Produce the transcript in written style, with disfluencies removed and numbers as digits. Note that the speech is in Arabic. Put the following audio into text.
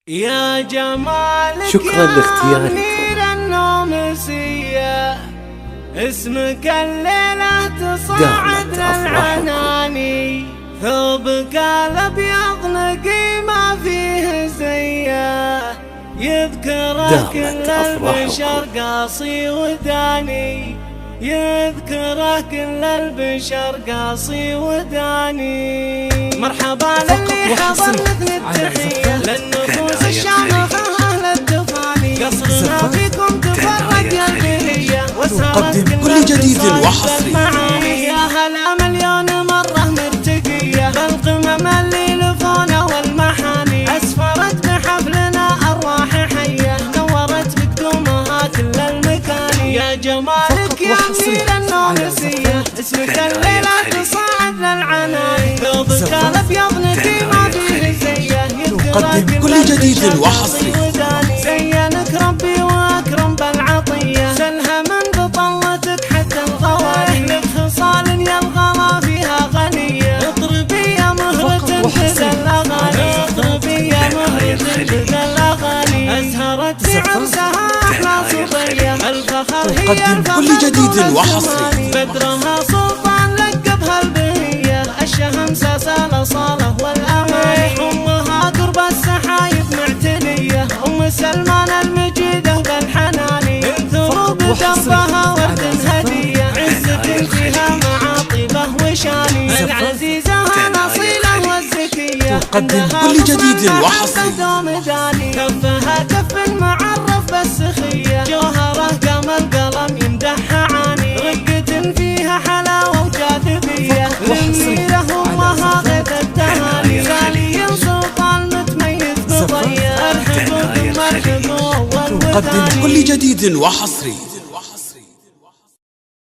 يا جمالك شكرا لاختياركم. يا النومسية، اسمك الليلة تصعد للعناني، ثوبك الأبيض نقي ما فيه زيه، يذكرك كل البشر قاصي وداني، يذكره كل البشر قاصي وداني. مرحبا للي حضر مثل التحية للنفوس الشامخة أهل التفاني، قصرنا فيكم تفرق يا البهية نقدم كل جديد وحصري. يا هلا مليون مرة مرتقية بالقمم اللي لفونا والمحاني، أسفرت بحفلنا أرواح حية، نورت بقدومها كل المكان. يا جمالك يا أمير النومسية، اسمك الليلة تصعد للعناني، ثوبك الأبيض نقي ما فيه زيه، نقدم كل جديد وحصري. زينك ربي وأكرم بالعطية، سلها من بطلتك حتى الغوالي، لك خصال يا الغلا فيها غنية، اضربي يا مهرة كذا الأغاني، اضربي يا مهرة كذا الأغاني، أزهرت في عرسها أحلى صبية، الفخر هي نقدم كل جديد وحصري. بدرها سلطان لقبها البهية، الشهمسة صالة والأماني، أمها قرب السحايب معتنية، أم سلمان المجيدة بالحناني، ثروب دربها ورد هدية، عزة فيها مع طيبه وشاني، العزيزة الأصيلة والزكية، تقدم كل جديد وحصري. كفها كف معرف بالسخية، جوهره قام القلم يمدحها عاني، رقة فيها حلاوة وجاذبية، للميرة أمها غيث التهاني، سالي سلطان متميز بضية، الحبوب مرحبا نقدم كل جديد وحصري.